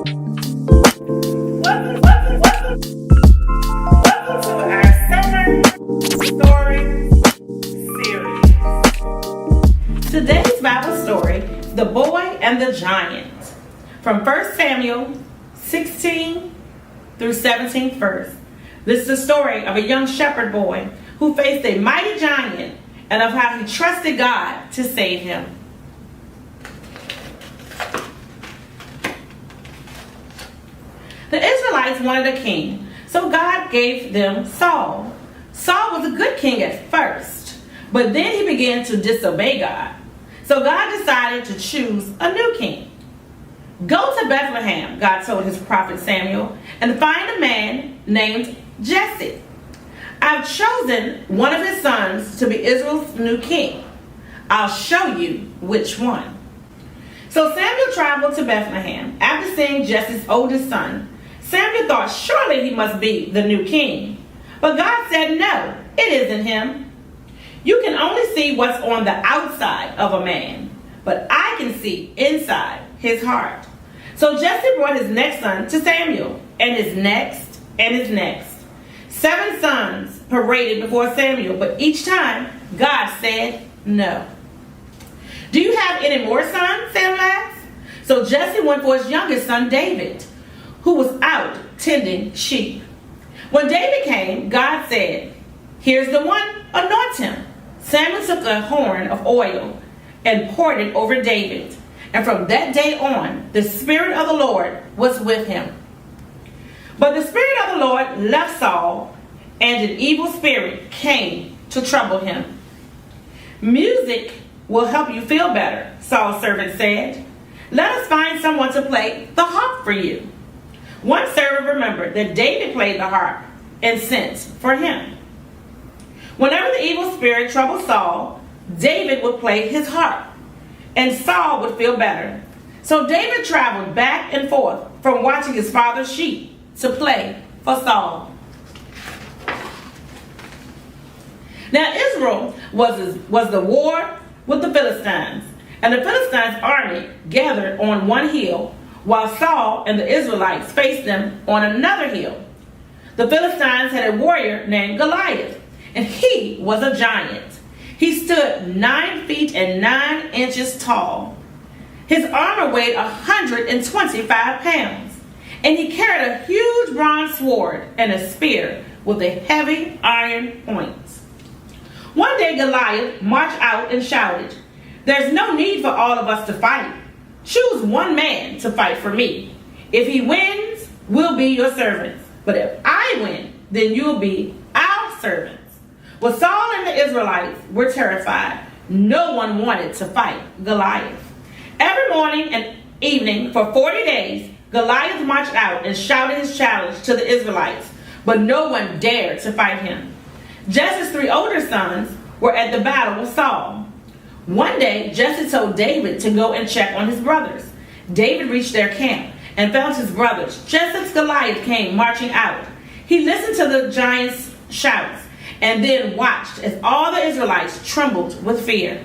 Welcome to our summer story series. Today's Bible story, The Boy and the Giant, from 1 Samuel 16 through 17 verse. This is the story of a young shepherd boy who faced a mighty giant and of how he trusted God to save him. The Israelites wanted a king, so God gave them Saul. Saul was a good king at first, but then he began to disobey God. So God decided to choose a new king. Go to Bethlehem, God told his prophet Samuel, and find a man named Jesse. I've chosen one of his sons to be Israel's new king. I'll show you which one. So Samuel traveled to Bethlehem. After seeing Jesse's oldest son, Samuel thought surely he must be the new king. But God said, no, it isn't him. You can only see what's on the outside of a man, but I can see inside his heart. So Jesse brought his next son to Samuel, and his next, and his next. 7 sons paraded before Samuel, but each time God said no. Do you have any more sons? Samuel asked. So Jesse went for his youngest son, David, who was out tending sheep. When David came, God said, here's the one, anoint him. Samuel took a horn of oil and poured it over David. And from that day on, the Spirit of the Lord was with him. But the Spirit of the Lord left Saul, and an evil spirit came to trouble him. Music will help you feel better, Saul's servant said. Let us find someone to play the harp for you. One servant remembered that David played the harp and sent for him. Whenever the evil spirit troubled Saul, David would play his harp, and Saul would feel better. So David traveled back and forth from watching his father's sheep to play for Saul. Now Israel was the war with the Philistines, and the Philistines' army gathered on one hill, while Saul and the Israelites faced them on another hill. The Philistines had a warrior named Goliath, and he was a giant. He stood 9 feet and 9 inches tall. His armor weighed 125 pounds, and he carried a huge bronze sword and a spear with a heavy iron point. One day Goliath marched out and shouted, "There's no need for all of us to fight. Choose one man to fight for me. If he wins, we'll be your servants. But if I win, then you'll be our servants." Well, Saul and the Israelites were terrified. No one wanted to fight Goliath. Every morning and evening for 40 days, Goliath marched out and shouted his challenge to the Israelites, but no one dared to fight him. Jesse's 3 older sons were at the battle with Saul. One day, Jesse told David to go and check on his brothers. David reached their camp and found his brothers just as Goliath came marching out. He listened to the giants' shouts and then watched as all the Israelites trembled with fear.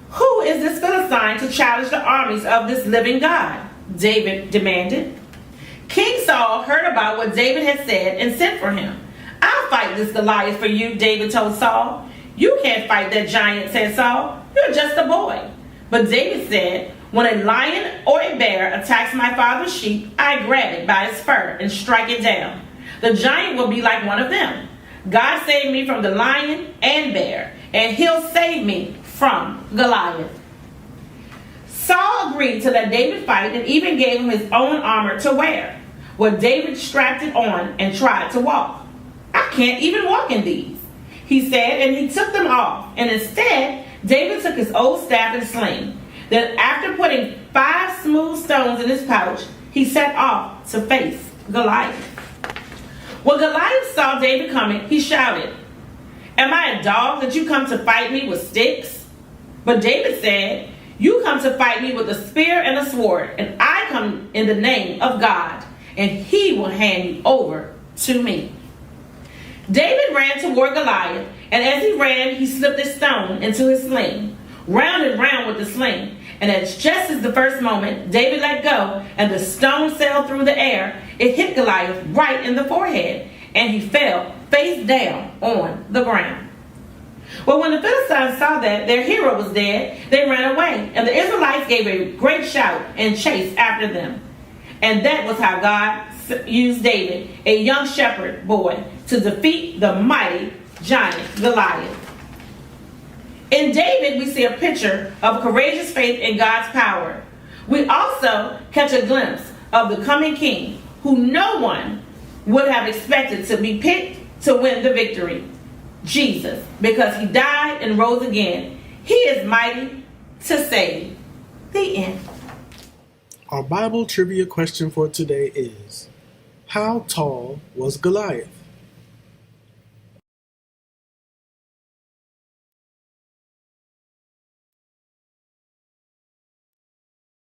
Who is this Philistine to challenge the armies of this living God? David demanded. King Saul heard about what David had said and sent for him. I'll fight this Goliath for you, David told Saul. You can't fight that giant, said Saul. You're just a boy. But David said, when a lion or a bear attacks my father's sheep, I grab it by its fur and strike it down. The giant will be like one of them. God saved me from the lion and bear, and he'll save me from Goliath. Saul agreed to let David fight and even gave him his own armor to wear. Well, David strapped it on and tried to walk. I can't even walk in these, he said, and he took them off. And instead, David took his old staff and sling. Then after putting 5 smooth stones in his pouch, he set off to face Goliath. When Goliath saw David coming, he shouted, "Am I a dog that you come to fight me with sticks?" But David said, "You come to fight me with a spear and a sword, and I come in the name of God, and he will hand you over to me." David ran toward Goliath, and as he ran, he slipped a stone into his sling, round and round with the sling, And just as the first moment David let go and the stone sailed through the air, it hit Goliath right in the forehead, and he fell face down on the ground. Well, when the Philistines saw that their hero was dead, they ran away, and the Israelites gave a great shout and chased after them. And that was how God used David, a young shepherd boy, to defeat the mighty giant Goliath. In David, we see a picture of courageous faith in God's power. We also catch a glimpse of the coming king who no one would have expected to be picked to win the victory. Jesus, because he died and rose again. He is mighty to save. The end. Our Bible trivia question for today is, how tall was Goliath?